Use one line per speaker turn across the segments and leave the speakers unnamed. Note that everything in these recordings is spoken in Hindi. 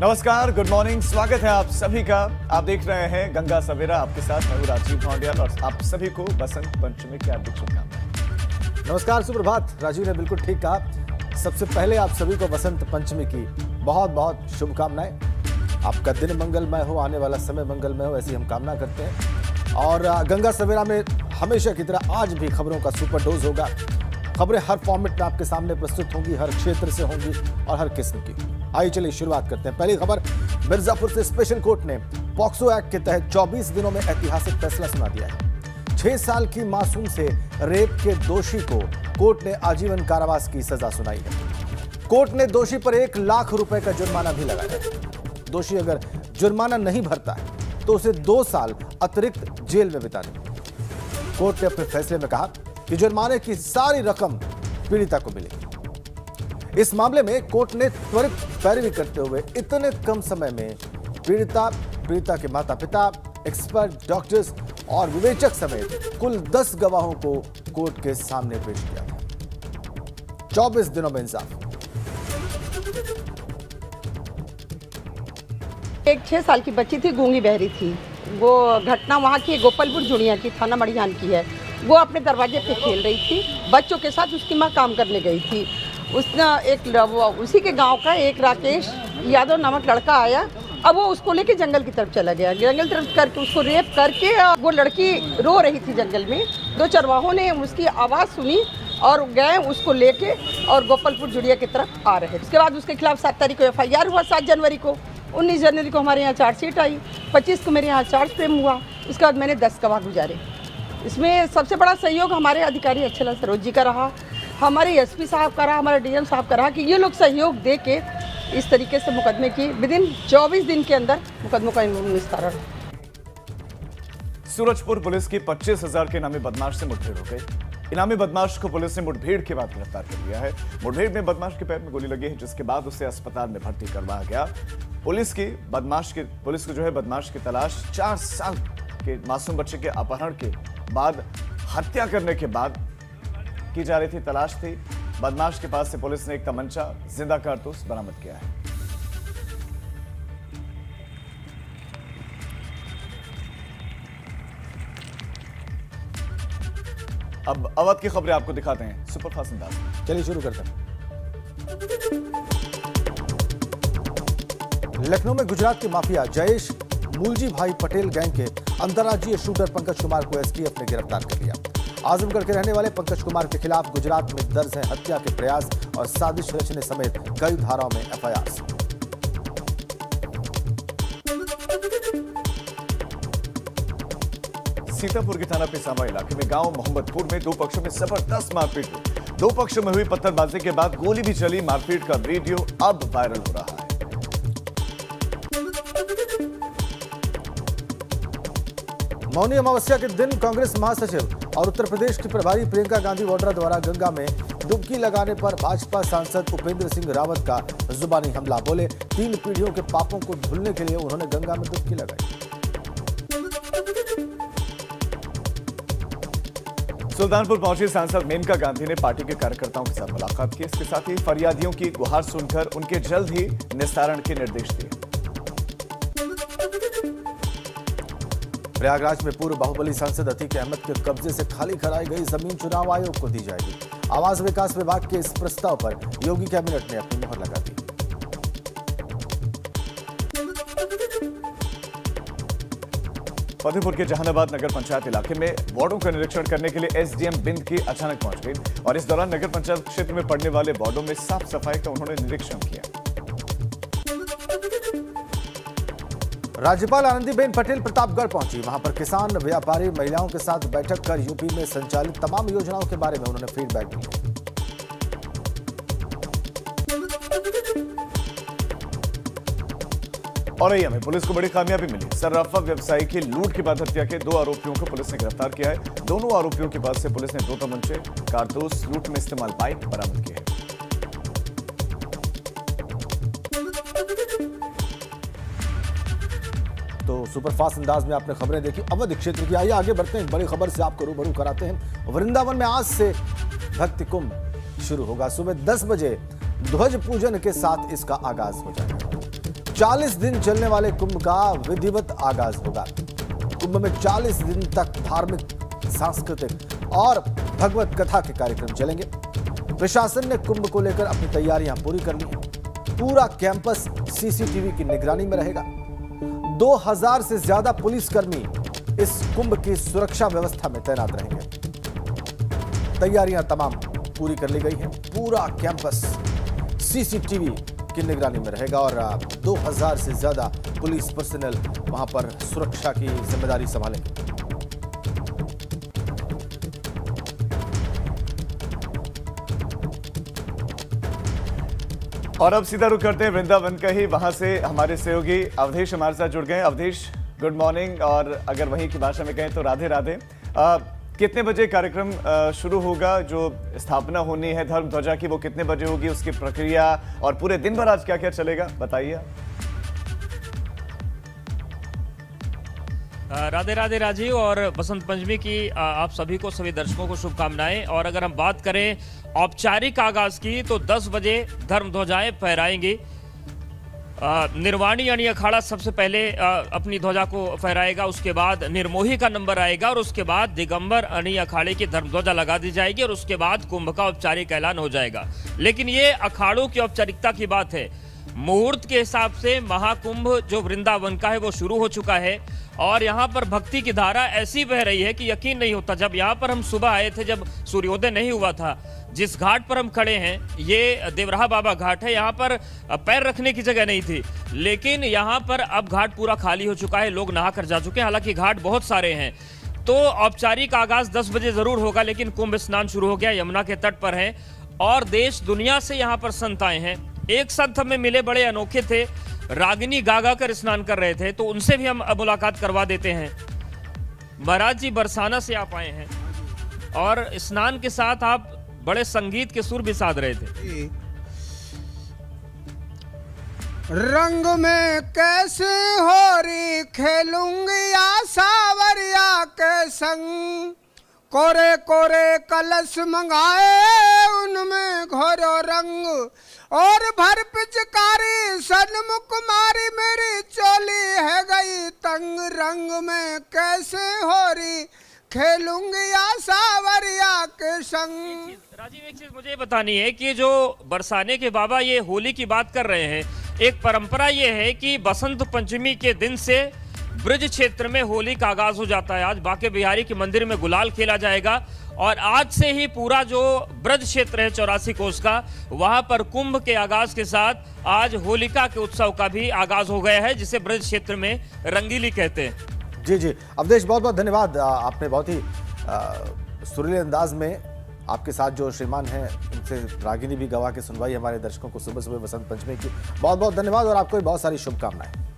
नमस्कार, गुड मॉर्निंग, स्वागत है आप सभी का। आप देख रहे हैं गंगा सवेरा, आपके साथ मैं हूं राजीव भांडिया और आप सभी को बसंत पंचमी की हार्दिक शुभकामनाएं।
नमस्कार, सुप्रभात। राजीव ने बिल्कुल ठीक कहा। सबसे पहले आप सभी को बसंत पंचमी की बहुत बहुत शुभकामनाएं। आपका दिन मंगलमय हो, आने वाला समय मंगलमय हो, ऐसी हम कामना करते हैं। और गंगा सवेरा में हमेशा की तरह आज भी खबरों का सुपर डोज होगा। खबरें हर फॉर्मेट में आपके सामने प्रस्तुत होंगी, हर क्षेत्र से होंगी और हर किस्म की। आइए चलिए शुरुआत करते हैं। पहली खबर, मिर्जापुर से स्पेशल कोर्ट ने पॉक्सो एक्ट के तहत 24 दिनों में ऐतिहासिक फैसला सुना दिया है। 6 साल की मासूम से रेप के दोषी को कोर्ट ने आजीवन कारावास की सजा सुनाई है। कोर्ट ने दोषी पर 1 लाख रुपए का जुर्माना भी लगाया है। दोषी अगर जुर्माना नहीं भरता है तो उसे 2 साल अतिरिक्त जेल में बिताने। कोर्ट ने अपने फैसले में कहा कि जुर्माने की सारी रकम पीड़िता को मिलेगी। इस मामले में कोर्ट ने त्वरित पैरवी करते हुए इतने कम समय में पीड़िता के माता पिता, एक्सपर्ट डॉक्टर्स और विवेचक समेत कुल 10 गवाहों को कोर्ट के सामने पेश किया था। 24 दिनों में इंसाफ।
एक 6 साल की बच्ची थी, गूंगी बहरी थी। वो घटना वहाँ की गोपालपुर जुड़िया की, थाना मड़ियान की है। वो अपने दरवाजे पे खेल रही थी बच्चों के साथ। उसकी माँ काम करने गई थी। उसने उसी के गांव का एक राकेश यादव नामक लड़का आया। अब वो उसको लेके जंगल की तरफ चला गया। जंगल की तरफ करके उसको रेप करके वो लड़की रो रही थी जंगल में। 2 चरवाहों ने उसकी आवाज़ सुनी और गए उसको लेके और गोपालपुर जुड़िया की तरफ आ रहे। उसके बाद उसके खिलाफ 7 तारीख को FIR हुआ। 7 जनवरी को, 19 जनवरी को हमारे यहाँ चार्जशीट आई। 25 को मेरे यहाँ चार्ज फ्रेम हुआ। उसके बाद मैंने 10 गवाह गुजारे। इसमें सबसे बड़ा सहयोग हमारे अधिकारी अच्छला सरोज जी का रहा, हमारे SP साहब का रहा, हमारे DM साहब का रहा कि ये लोग सहयोग दे के इस तरीके से मुकदमे की विदिन 24 दिन के अंदर मुकदमों का निस्तारण।
सूरजपुर पुलिस की 25,000 के इनामी बदमाश से मुठभेड़ हो गई। इनामी बदमाश को पुलिस ने मुठभेड़ के बाद गिरफ्तार कर लिया है। मुठभेड़ में बदमाश के पैर में गोली लगी है, जिसके बाद उसे अस्पताल में भर्ती करवाया गया। पुलिस को जो है बदमाश की तलाश 4 साल के मासूम बच्चे के अपहरण के बाद हत्या करने के बाद की जा रही थी, तलाश थी। बदमाश के पास से पुलिस ने एक तमंचा, जिंदा कारतूस बरामद किया है। अब अवध की खबरें आपको दिखाते हैं सुपरफास्ट अंदाज में।
चलिए शुरू करते हैं। लखनऊ में गुजरात के माफिया जयेश मूलजी भाई पटेल गैंग के अंतर्राज्यीय शूटर पंकज कुमार को STF ने गिरफ्तार कर लिया। आजमगढ़ के रहने वाले पंकज कुमार के खिलाफ गुजरात में दर्ज है हत्या के प्रयास और साजिश रचने समेत कई धाराओं में FIR।
सीतापुर के थाना पिसावा इलाके में गांव मोहम्मदपुर में 2 पक्षों में जबरदस्त मारपीट हुई। 2 पक्षों में हुई पत्थरबाजी के बाद गोली भी चली। मारपीट का वीडियो अब वायरल हो रहा है।
मौनी अमावस्या के दिन कांग्रेस महासचिव और उत्तर प्रदेश की प्रभारी प्रियंका गांधी वाड्रा द्वारा गंगा में डुबकी लगाने पर भाजपा सांसद उपेंद्र सिंह रावत का जुबानी हमला। बोले 3 पीढ़ियों के पापों को धुलने के लिए उन्होंने गंगा में डुबकी लगाई।
सुल्तानपुर पहुंची सांसद मेनका गांधी ने पार्टी के कार्यकर्ताओं के साथ मुलाकात की। इसके साथ ही फरियादियों की गुहार सुनकर उनके जल्द ही निस्तारण के निर्देश दिए।
प्रयागराज में पूर्व बाहुबली सांसद अतीक अहमद के कब्जे से खाली कराई गई जमीन चुनाव आयोग को दी जाएगी। आवास विकास विभाग के इस प्रस्ताव पर योगी कैबिनेट ने अपनी मुहर लगा दी।
फतेहपुर के जहानाबाद नगर पंचायत इलाके में वार्डों का निरीक्षण करने के लिए SDM बिंद की अचानक पहुंच गई और इस दौरान नगर पंचायत क्षेत्र में पड़ने वाले वार्डों में साफ सफाई का उन्होंने निरीक्षण किया।
राज्यपाल आनंदीबेन पटेल प्रतापगढ़ पहुंची। वहां पर किसान, व्यापारी, महिलाओं के साथ बैठक कर यूपी में संचालित तमाम योजनाओं के बारे में उन्होंने फीडबैक दिया।
औरैया में पुलिस को बड़ी कामयाबी मिली। सर्राफा व्यवसायी की लूट के बाद हत्या के 2 आरोपियों को पुलिस ने गिरफ्तार किया है। दोनों आरोपियों के पास से पुलिस ने 2 तमंचे, कारतूस, लूट में इस्तेमाल पाइप बरामद किए हैं।
तो सुपरफास्ट अंदाज में आपने खबरें देखी अवध क्षेत्र की। आइए आगे बढ़ते हैं, बड़ी खबर से आपको रूबरू कराते हैं। वृंदावन में आज से भक्ति कुंभ शुरू होगा। सुबह 10 बजे ध्वज पूजन के साथ इसका आगाज हो जाएगा। 40 दिन चलने वाले कुंभ का विधिवत आगाज होगा। कुंभ में 40 दिन तक धार्मिक, सांस्कृतिक और भगवत कथा के कार्यक्रम चलेंगे। प्रशासन ने कुंभ को लेकर अपनी तैयारियां पूरी कर ली हैं। पूरा कैंपस सीसीटीवी की निगरानी में रहेगा। 2000 से ज्यादा पुलिसकर्मी इस कुंभ की सुरक्षा व्यवस्था में तैनात रहेंगे। तैयारियां तमाम पूरी कर ली गई हैं। पूरा कैंपस सीसीटीवी की निगरानी में रहेगा और 2000 से ज्यादा पुलिस पर्सनल वहां पर सुरक्षा की जिम्मेदारी संभालेंगे।
और अब सीधा रुख करते हैं वृंदावन का ही। वहां से हमारे सहयोगी अवधेश हमारे साथ जुड़ गए। Awadhesh, good morning. और अगर वहीं की भाषा में कहें तो राधे राधे। कितने बजे कार्यक्रम शुरू होगा? जो स्थापना होनी है धर्म ध्वजा की, वो कितने बजे होगी, उसकी प्रक्रिया और पूरे दिन भर आज क्या क्या चलेगा, बताइए।
राधे राधे राजीव, और बसंत पंचमी की आप सभी को, सभी दर्शकों को शुभकामनाएं। और अगर हम बात करें औपचारिक आगाज की तो 10 बजे धर्म ध्वजाएं फहराएंगी। निर्वाणी यानी अखाड़ा सबसे पहले अपनी ध्वजा को फहराएगा, उसके बाद निर्मोही का नंबर आएगा और उसके बाद दिगंबर यानी अखाड़े की धर्म ध्वजा लगा दी जाएगी और उसके बाद कुंभ का औपचारिक ऐलान हो जाएगा। लेकिन ये अखाड़ों की औपचारिकता की बात है। मुहूर्त के हिसाब से महाकुंभ जो वृंदावन का है वो शुरू हो चुका है और यहाँ पर भक्ति की धारा ऐसी बह रही है कि यकीन नहीं होता। जब यहाँ पर हम सुबह आए थे, जब सूर्योदय नहीं हुआ था, जिस घाट पर हम खड़े हैं ये देवराहा बाबा घाट है, यहाँ पर पैर रखने की जगह नहीं थी। लेकिन यहाँ पर अब घाट पूरा खाली हो चुका है, लोग नहा कर जा चुके हैं। हालांकि घाट बहुत सारे हैं। तो औपचारिक आगाज 10 बजे जरूर होगा, लेकिन कुंभ स्नान शुरू हो गया, यमुना के तट पर है और देश दुनिया से यहाँ पर संत आए हैं। एक संत हमें मिले, बड़े अनोखे थे, रागिनी गागा कर स्नान कर रहे थे, तो उनसे भी हम मुलाकात करवा देते हैं। महाराज जी बरसाना से आप आए हैं और स्नान के साथ आप बड़े संगीत के सुर भी साध रहे थे।
रंग में कैसे होरी खेलूंगी या सावरिया के संग, कोरे कोरे कलश मंगाए उनमें घोरो रंग, और भर पिचकारी सन्मुख मारी मेरी चोली है गई तंग, रंग में कैसे होरी खेलूंगी या सावरिया के संग।
राजीव, एक चीज मुझे बतानी है कि जो बरसाने के बाबा ये होली की बात कर रहे हैं, एक परंपरा ये है कि बसंत पंचमी के दिन से ब्रज क्षेत्र में होली का आगाज हो जाता है। आज बांके बिहारी के मंदिर में गुलाल खेला जाएगा और आज से ही पूरा जो ब्रज क्षेत्र है 84 कोस का, वहां पर कुंभ के आगाज के साथ आज होलिका के उत्सव का भी आगाज हो गया है, जिसे ब्रज क्षेत्र में रंगीली कहते हैं।
जी जी अवधेश, बहुत बहुत धन्यवाद। आपने बहुत ही सुरीले अंदाज में आपके साथ जो श्रीमान हैं उनसे रागिनी भी गवा के सुनवाई हमारे दर्शकों को सुबह सुबह बसंत पंचमी की। बहुत बहुत धन्यवाद और आपको बहुत सारी शुभकामनाएं।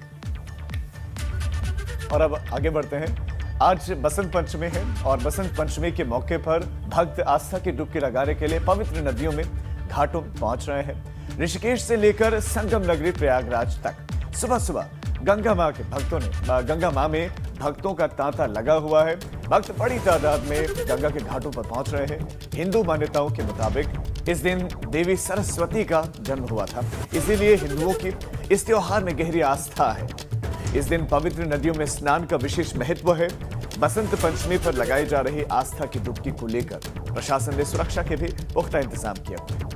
और अब आगे बढ़ते हैं। आज बसंत पंचमी है और बसंत पंचमी के मौके पर भक्त आस्था की डुबकी लगाने के लिए पवित्र नदियों में घाटों पहुंच रहे हैं। ऋषिकेश से लेकर संगम नगरी प्रयागराज तक सुबह सुबह गंगा मां में भक्तों का तांता लगा हुआ है। भक्त बड़ी तादाद में गंगा के घाटों पर पहुंच रहे हैं। हिंदू मान्यताओं के मुताबिक इस दिन देवी सरस्वती का जन्म हुआ था, इसीलिए हिंदुओं की इस त्योहार में गहरी आस्था है। इस दिन पवित्र नदियों में स्नान का विशेष महत्व है। बसंत पंचमी पर लगाई जा रही आस्था की डुबकी को लेकर प्रशासन ने सुरक्षा के भी पुख्ता इंतजाम किए हुए हैं।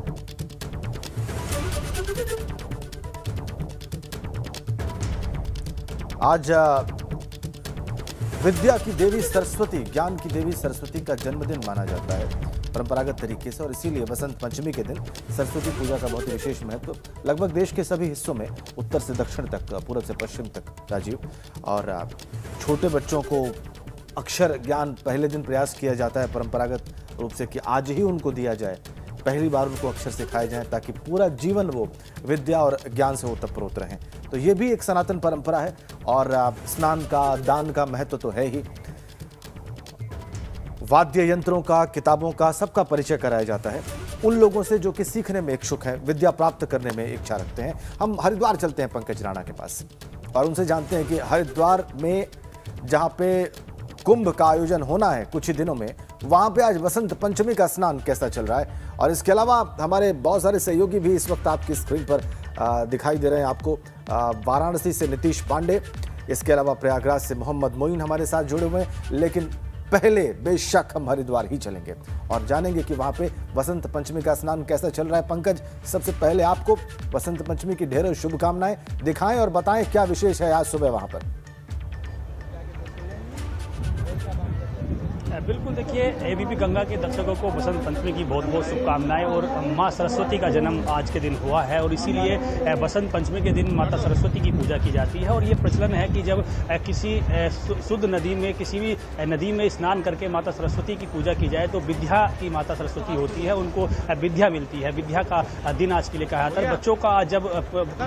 आज विद्या की देवी सरस्वती, ज्ञान की देवी सरस्वती का जन्मदिन माना जाता है परंपरागत तरीके से, और इसीलिए बसंत पंचमी के दिन सरस्वती पूजा का बहुत ही विशेष महत्व लगभग देश के सभी हिस्सों में, उत्तर से दक्षिण तक, पूर्व से पश्चिम तक राजीव। और छोटे बच्चों को अक्षर ज्ञान पहले दिन प्रयास किया जाता है परंपरागत रूप से कि आज ही उनको दिया जाए, पहली बार उनको अक्षर सिखाए जाएं ताकि पूरा जीवन वो विद्या और ज्ञान से ओतप्रोत रहें। तो ये भी एक सनातन परंपरा है और स्नान का, दान का महत्व तो है ही। वाद्य यंत्रों का, किताबों का, सबका परिचय कराया जाता है उन लोगों से जो कि सीखने में इच्छुक हैं, विद्या प्राप्त करने में इच्छा रखते हैं। हम हरिद्वार चलते हैं पंकज राणा के पास और उनसे जानते हैं कि हरिद्वार में जहाँ पे कुंभ का आयोजन होना है कुछ ही दिनों में, वहाँ पे आज बसंत पंचमी का स्नान कैसा चल रहा है। और इसके अलावा हमारे बहुत सारे सहयोगी भी इस वक्त आपकी स्क्रीन पर दिखाई दे रहे हैं आपको। वाराणसी से नीतीश पांडे, इसके अलावा प्रयागराज से मोहम्मद मोइन हमारे साथ जुड़े हुए हैं। लेकिन पहले बेशक हम हरिद्वार ही चलेंगे और जानेंगे कि वहां पे बसंत पंचमी का स्नान कैसा चल रहा है। पंकज, सबसे पहले आपको बसंत पंचमी की ढेरों शुभकामनाएं, दिखाएं और बताएं क्या विशेष है आज सुबह वहां पर।
बिल्कुल, देखिए एबीपी गंगा के दर्शकों को बसंत पंचमी की बहुत बहुत शुभकामनाएं। और मां सरस्वती का जन्म आज के दिन हुआ है और इसीलिए बसंत पंचमी के दिन माता सरस्वती की पूजा की जाती है। और ये प्रचलन है कि जब किसी शुद्ध नदी में, किसी भी नदी में स्नान करके माता सरस्वती की पूजा की जाए तो विद्या की माता सरस्वती होती है, उनको विद्या मिलती है। विद्या का दिन आज के लिए कहा जाता है।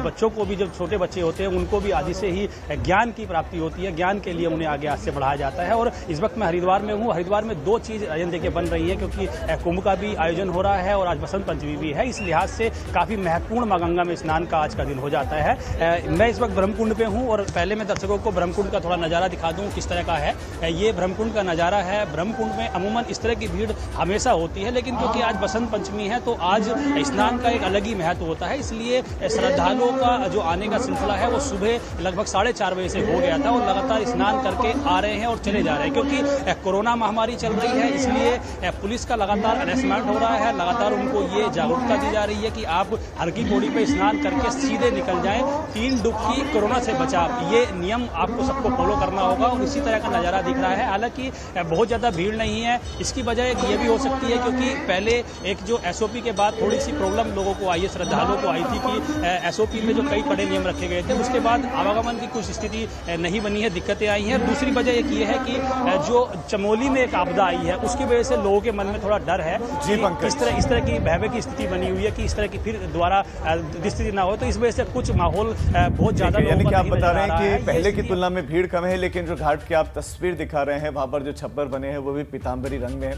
बच्चों को भी, जब छोटे बच्चे होते हैं उनको भी आदि से ही ज्ञान की प्राप्ति होती है, ज्ञान के लिए उन्हें आगे आज से बढ़ाया जाता है। और इस वक्त मैं हरिद्वार में हूँ। हरिद्वार में दो चीज आयोजन देखिए बन रही है, क्योंकि कुंभ का भी आयोजन हो रहा है और आज बसंत पंचमी भी है। इस लिहाज से काफी महत्वपूर्ण मां गंगा में स्नान का आज का दिन हो जाता है। मैं इस वक्त ब्रह्मकुंड पे हूं और पहले मैं दर्शकों को ब्रह्मकुंड का थोड़ा नजारा दिखा दूं किस तरह का है। ये ब्रह्मकुंड का नजारा है। ब्रह्मकुंड में अमूमन इस तरह की भीड़ हमेशा होती है, लेकिन क्योंकि आज बसंत पंचमी है तो आज स्नान का एक अलग ही महत्व होता है। इसलिए श्रद्धालुओं का जो आने का सिलसिला है वो सुबह लगभग 4:30 बजे से हो गया था और लगातार स्नान करके आ रहे हैं और चले जा रहे हैं। क्योंकि कोरोना महामारी चल रही है, इसलिए पुलिस का लगातार अरेस्टमेंट हो रहा है। लगातार उनको ये जागरूकता दी जा रही है कि आप हर की पौड़ी पे स्नान करके सीधे निकल जाएं। 3 डुबकी कोरोना से बचाव, ये नियम आपको सबको फॉलो करना होगा और इसी तरह का नज़ारा दिख रहा है। हालांकि बहुत ज़्यादा भीड़ नहीं है। इसकी वजह ये भी हो सकती है क्योंकि पहले एक जो एसओपी के बाद थोड़ी सी प्रॉब्लम लोगों को आई है, श्रद्धालुओं को आई थी कि एसओपी में जो कई कड़े नियम रखे गए थे उसके बाद आवागमन की कुछ स्थिति नहीं बनी है, दिक्कतें आई हैं। दूसरी वजह एक ये है कि जो चमोली में एक आपदा आई है उसकी वजह से लोगों के मन में थोड़ा डर है कि इस तरह की भयावह की स्थिति बनी हुई है कि इस तरह की फिर दोबारा स्थिति ना हो, तो इस वजह से कुछ माहौल बहुत ज्यादा,
यानी कि आप बता रहे हैं कि पहले की तुलना में भीड़ कम है, लेकिन जो घाट की आप तस्वीर दिखा रहे हैं वहां पर जो छप्पर बने हैं वो भी पीताम्बरी रंग में है।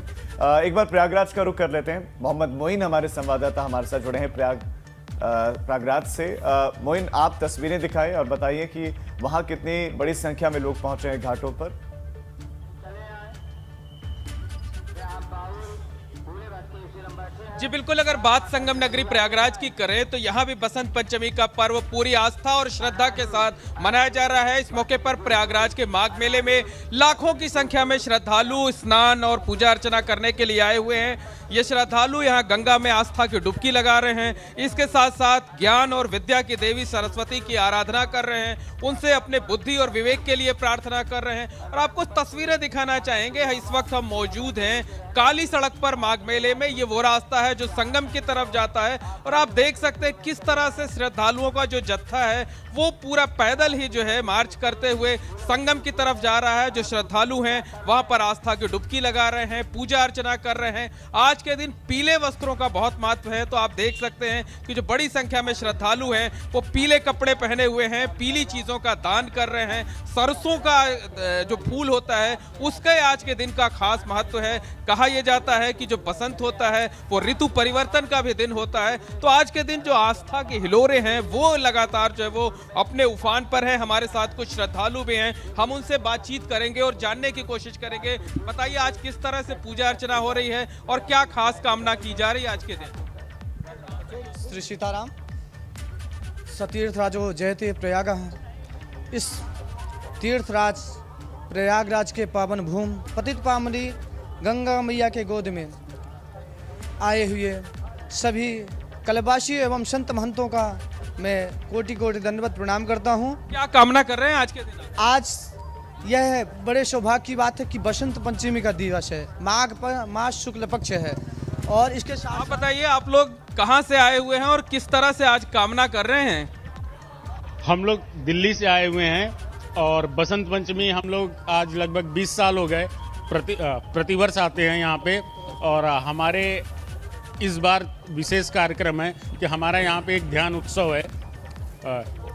एक बार प्रयागराज का रुख कर लेते हैं। मोहम्मद मोइन हमारे संवाददाता हमारे साथ जुड़े हैं प्रयागराज से। मोइन, आप तस्वीरें दिखाएं और बताइए कि वहां कितनी बड़ी संख्या में लोग पहुंचे हैं घाटों पर।
जी बिल्कुल, अगर बात संगम नगरी प्रयागराज की करें तो यहाँ भी बसंत पंचमी का पर्व पूरी आस्था और श्रद्धा के साथ मनाया जा रहा है। इस मौके पर प्रयागराज के माघ मेले में लाखों की संख्या में श्रद्धालु स्नान और पूजा अर्चना करने के लिए आए हुए हैं। ये श्रद्धालु यहाँ गंगा में आस्था की डुबकी लगा रहे हैं, इसके साथ साथ ज्ञान और विद्या की देवी सरस्वती की आराधना कर रहे हैं, उनसे अपने बुद्धि और विवेक के लिए प्रार्थना कर रहे हैं। और आपको तस्वीरें दिखाना चाहेंगे। इस वक्त हम मौजूद हैं काली सड़क पर माघ मेले में। ये वो रास्ता है जो संगम की तरफ जाता है और आप देख सकते हैं किस तरह से श्रद्धालुओं का जो जत्था है वो पूरा पैदल ही जो है मार्च करते हुए संगम की तरफ जा रहा है। जो श्रद्धालु हैं वहां पर आस्था की डुबकी लगा रहे हैं, पूजा अर्चना कर रहे हैं। आज के दिन पीले वस्त्रों का बहुत महत्व है, तो आप देख सकते हैं कि जो बड़ी संख्या में श्रद्धालु हैं वो पीले कपड़े पहने हुए हैं, पीली चीजों का दान कर रहे हैं। सरसों का जो फूल होता है उसके आज के दिन का खास महत्व है। कहा यह जाता है कि जो बसंत होता है वो ऋतु परिवर्तन का भी दिन होता है। तो आज के दिन जो आस्था के हिलोरे हैं वो लगातार जो है वो अपने उफान पर है। हमारे साथ कुछ श्रद्धालु भी हैं, हम उनसे बातचीत करेंगे और जानने की कोशिश करेंगे। बताइए आज किस तरह से पूजा अर्चना हो रही है और क्या खास कामना की जा रही है आज के दिन।
श्री सीताराम। सतीर्थराजो जयते प्रयाग। इस तीर्थराज प्रयागराज के पावन भूमि पतित पावनी गंगा मैया के गोद में आए हुए सभी कलवासी एवं संत महंतों का मैं कोटि कोटि दंडवत प्रणाम करता हूँ।
क्या कामना कर रहे हैं आज के दिन?
आज यह बड़े सौभाग्य की बात है कि बसंत पंचमी का दिवस है, माघ शुक्ल पक्ष है और इसके साथ
आप बताइए आप लोग कहाँ से आए हुए हैं और किस तरह से आज कामना कर रहे हैं?
हम लोग दिल्ली से आए हुए हैं और बसंत पंचमी हम लोग आज लगभग 20 साल हो गए प्रतिवर्ष आते हैं यहाँ पे। और हमारे इस बार विशेष कार्यक्रम है कि हमारा यहाँ पे एक ध्यान उत्सव है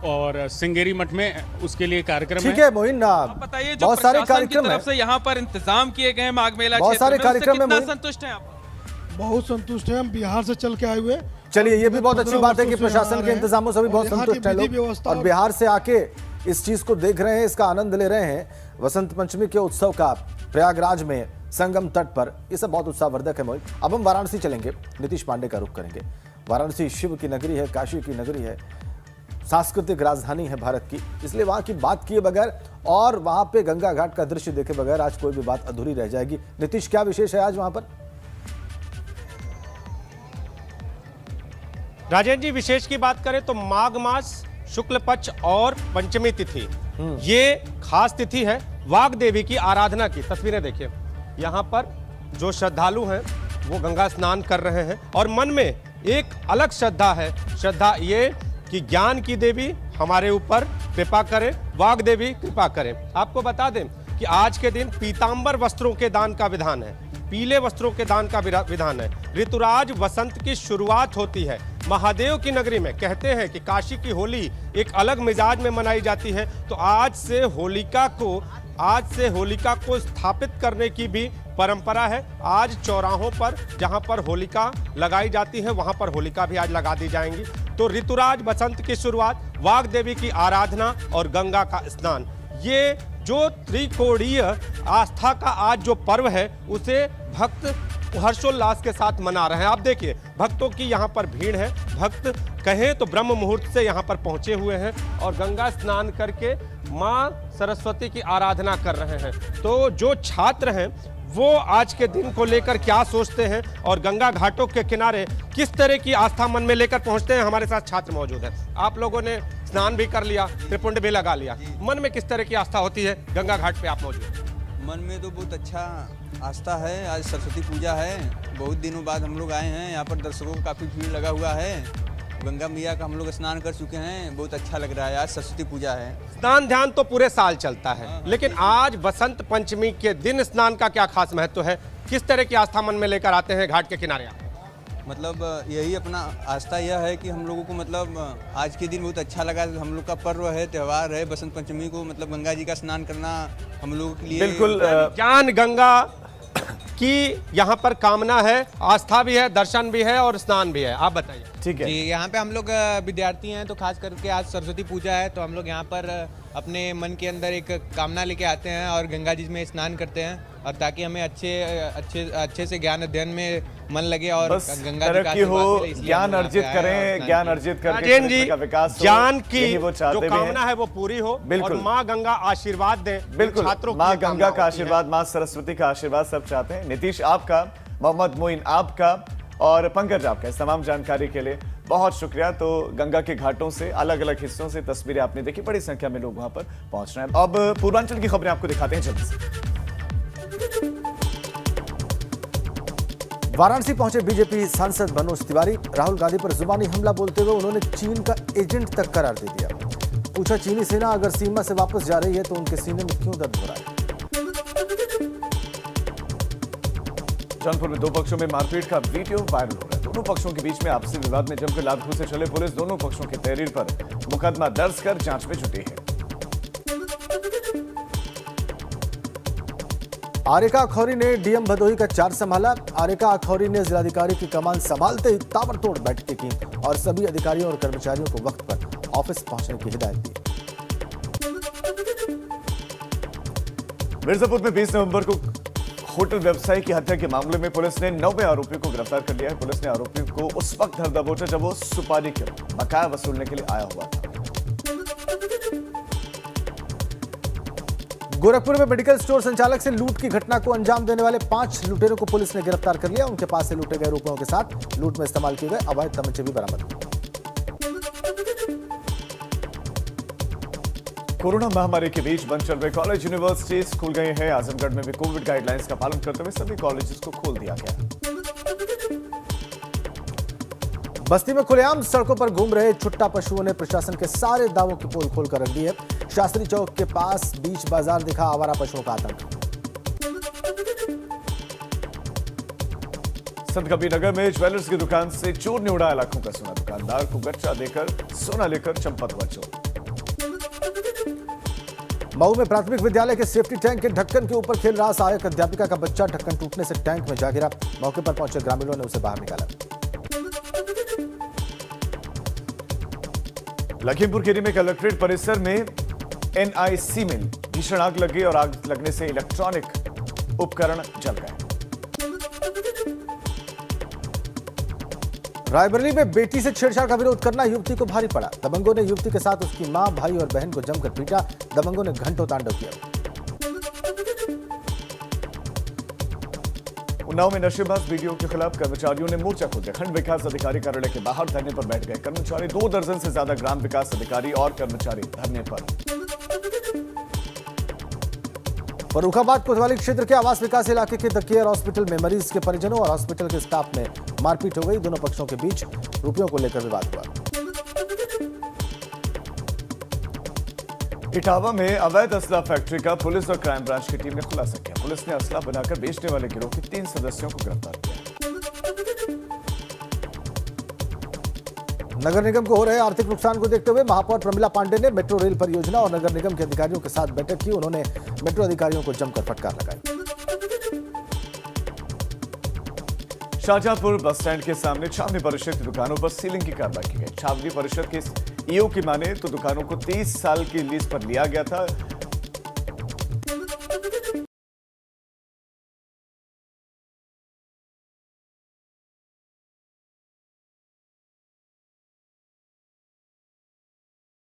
और सिंगेरी मठ में उसके लिए कार्यक्रम है।
ठीक है मोइन,
बताइए जो
बहुत सारे कार्यक्रम
की तरफ से यहाँ पर इंतजाम किए गए हैं माघ मेला
बहुत सारे कार्यक्रम में
संतुष्ट हैं आप?
बहुत संतुष्ट हैं, हम बिहार से चल के आए हुए।
चलिए, ये भी बहुत अच्छी बात है कि प्रशासन के इंतजामों से भी बहुत संतुष्ट है लोग और बिहार से आके इस चीज को देख रहे हैं, इसका आनंद ले रहे हैं। वसंत पंचमी के उत्सव का प्रयागराज में संगम तट पर ये सब बहुत उत्साहवर्धक है मोहित। अब हम वाराणसी चलेंगे, नीतीश पांडे का रुख करेंगे। वाराणसी शिव की नगरी है, काशी की नगरी है। सांस्कृतिक राजधानी है भारत की, इसलिए वहां की बात किए बगैर और वहां पे गंगा घाट का दृश्य देखे बगैर आज कोई भी बात अधूरी रह जाएगी। नीतीश, क्या विशेष है आज वहां पर?
राजेंद्र जी, विशेष की बात करें तो माघ मास शुक्ल पक्ष और पंचमी तिथि ये खास तिथि है वाग देवी की आराधना की। तस्वीरें देखिए, यहाँ पर जो श्रद्धालु हैं वो गंगा स्नान कर रहे हैं और मन में एक अलग श्रद्धा है। श्रद्धा ये कि ज्ञान की देवी हमारे ऊपर कृपा करें, वाग देवी कृपा करें। आपको बता दें कि आज के दिन पीतांबर वस्त्रों के दान का विधान है, पीले वस्त्रों के दान का विधान है। ऋतुराज वसंत की शुरुआत होती है महादेव की नगरी में। कहते हैं कि काशी की होली एक अलग मिजाज में मनाई जाती है, तो आज से होलिका को स्थापित करने की भी परंपरा है। आज चौराहों पर जहां पर होलिका लगाई जाती है वहां पर होलिका भी आज लगा दी जाएंगी। तो ऋतुराज वसंत की शुरुआत, वाग देवी की आराधना और गंगा का स्नान, ये जो त्रिकोणीय आस्था का आज जो पर्व है उसे भक्त हर्षोल्लास के साथ मना रहे हैं। आप देखिए भक्तों की यहाँ पर भीड़ है। भक्त कहें तो ब्रह्म मुहूर्त से यहाँ पर पहुँचे हुए हैं और गंगा स्नान करके माँ सरस्वती की आराधना कर रहे हैं। तो जो छात्र हैं वो आज के दिन को लेकर क्या सोचते हैं और गंगा घाटों के किनारे किस तरह की आस्था मन में लेकर पहुंचते हैं, हमारे साथ छात्र मौजूद हैं। आप लोगों ने स्नान भी कर लिया, त्रिपुंड भी लगा लिया, मन में किस तरह की आस्था होती है गंगा घाट पे आप मौजूद?
मन में तो बहुत अच्छा आस्था है। आज सरस्वती पूजा है, बहुत दिनों बाद हम लोग आए हैं यहाँ पर, दर्शकों को काफ़ी भीड़ लगा हुआ है। गंगा मैया का हम लोग स्नान कर चुके हैं, बहुत अच्छा लग रहा है। आज सरस्वती पूजा है।
स्नान ध्यान तो पूरे साल चलता है, लेकिन आज बसंत पंचमी के दिन स्नान का क्या खास महत्व है? किस तरह की आस्था मन में लेकर आते हैं घाट के किनारे आप?
मतलब यही अपना आस्था यह है कि हम लोगों को मतलब आज के दिन बहुत अच्छा लगा। हम लोग का पर्व है, त्यौहार है बसंत पंचमी को, मतलब गंगा जी का स्नान करना हम लोगों के लिए
बिल्कुल ज्ञान गंगा की यहाँ पर कामना है, आस्था भी है, दर्शन भी है और स्नान भी है। आप बताइए।
ठीक है जी, यहाँ पे हम लोग विद्यार्थी हैं तो खास करके आज सरस्वती पूजा है, तो हम लोग यहाँ पर अपने मन के अंदर एक कामना लेके आते हैं और गंगा जी में स्नान करते हैं, और ताकि हमें अच्छे से ज्ञान अध्ययन में मन लगे और गंगा जी का
हो, ज्ञान अर्जित करें
राजेंद्र जी,
विकास
ज्ञान की जो कामना है वो पूरी हो और माँ गंगा आशीर्वाद दे।
बिल्कुल,
छात्रों
माँ गंगा का आशीर्वाद, माँ सरस्वती का आशीर्वाद सब चाहते हैं। नीतीश आपका, मोहम्मद मोइन आपका और पंकज आपका इस तमाम जानकारी के लिए बहुत शुक्रिया। तो गंगा के घाटों से, अलग अलग हिस्सों से तस्वीरें आपने देखी, बड़ी संख्या में लोग वहां पर पहुंच रहे हैं। अब पूर्वांचल की खबरें आपको दिखाते हैं जल्दी से।
वाराणसी पहुंचे बीजेपी सांसद मनोज तिवारी। राहुल गांधी पर जुबानी हमला बोलते हुए उन्होंने चीन का एजेंट तक करार दे दिया। पूछा, चीनी सेना अगर सीमा से वापस जा रही है तो उनके सीने में क्यों दर्द हो रहा है?
जौनपुर में दो पक्षों में मारपीट का वीडियो वायरल हो रहा है। दोनों पक्षों के बीच में आपसी विवाद में जमकर लात घूंसे चले पुलिस दोनों पक्षों की तहरीर पर मुकदमा दर्ज कर जांच में जुटी है।
आरेका अखौरी ने डीएम भदोही का चार्ज संभाला। आरेका अखौरी ने जिलाधिकारी की कमान संभालते ही ताबड़तोड़ बैठकें की और सभी अधिकारियों और कर्मचारियों को वक्त पर ऑफिस पहुंचने की हिदायत दी।
मिर्जापुर में 20 नवंबर को होटल व्यवसायी की हत्या के मामले में पुलिस ने 90 आरोपियों को गिरफ्तार कर लिया है। पुलिस ने आरोपियों को उस वक्त धर दबोचा जब वो सुपारी के बकाया वसूलने के लिए आया हुआ था।
गोरखपुर में मेडिकल स्टोर संचालक से लूट की घटना को अंजाम देने वाले 5 लुटेरों को पुलिस ने गिरफ्तार कर लिया। उनके पास से लूटे गए रुपयों के साथ लूट में इस्तेमाल किए गए अवैध तमंचे भी बरामद हुए।
कोरोना महामारी के बीच बंद चल रहे कॉलेज यूनिवर्सिटीज खुल गए हैं। आजमगढ़ में भी कोविड गाइडलाइंस का पालन करते हुए सभी कॉलेजेस को खोल दिया गया।
बस्ती में खुलेआम सड़कों पर घूम रहे छुट्टा पशुओं ने प्रशासन के सारे दावों की पोल खोल कर रख दी है। शास्त्री चौक के पास बीच बाजार दिखा आवारा पशुओं का आतंक।
संत कबीरनगर में ज्वेलर्स की दुकान से चोर ने उड़ाया लाखों का सोना। दुकानदार को गच्चा देकर सोना लेकर चंपत हुआ चोर।
मऊ में प्राथमिक विद्यालय के सेफ्टी टैंक के ढक्कन के ऊपर खेल रहा सहायक अध्यापिका का बच्चा ढक्कन टूटने से टैंक में जा गिरा। मौके पर पहुंचे ग्रामीणों ने उसे बाहर निकाला।
लखीमपुर खीरी में कलेक्ट्रेट परिसर में एनआईसी में भीषण आग लगी और आग लगने से इलेक्ट्रॉनिक उपकरण जल गए।
रायबरेली में बेटी से छेड़छाड़ का विरोध करना युवती को भारी पड़ा। दबंगों ने युवती के साथ उसकी मां, भाई और बहन को जमकर पीटा। दबंगों ने घंटों तांडव किया।
उन्नाव में नशेबाज वीडियो के खिलाफ कर्मचारियों ने मोर्चा खोला। खंड विकास अधिकारी कार्यालय के बाहर धरने पर बैठ गए कर्मचारी। 2 दर्जन से ज्यादा ग्राम विकास अधिकारी और कर्मचारी धरने पर।
फर्रुखाबाद कोतवाली क्षेत्र के आवास विकास इलाके के द केयर हॉस्पिटल में मरीज के परिजनों और हॉस्पिटल के स्टाफ में मारपीट हो गई। दोनों पक्षों के बीच रुपयों को लेकर विवाद हुआ।
इटावा में अवैध असला फैक्ट्री का पुलिस और क्राइम ब्रांच की टीम ने खुलासा किया। पुलिस ने असला बनाकर बेचने वाले गिरोह के 3 सदस्यों को गिरफ्तार किया।
नगर निगम को हो रहे आर्थिक नुकसान को देखते हुए महापौर प्रमिला पांडे ने मेट्रो रेल परियोजना और नगर निगम के अधिकारियों के साथ बैठक की। उन्होंने मेट्रो अधिकारियों को जमकर फटकार लगाई।
शाहजहांपुर बस स्टैंड के सामने छावनी परिषद की दुकानों पर सीलिंग की कार्रवाई की गई। छावनी परिषद के ईओ की माने तो दुकानों को 30 साल की लीज पर लिया गया था।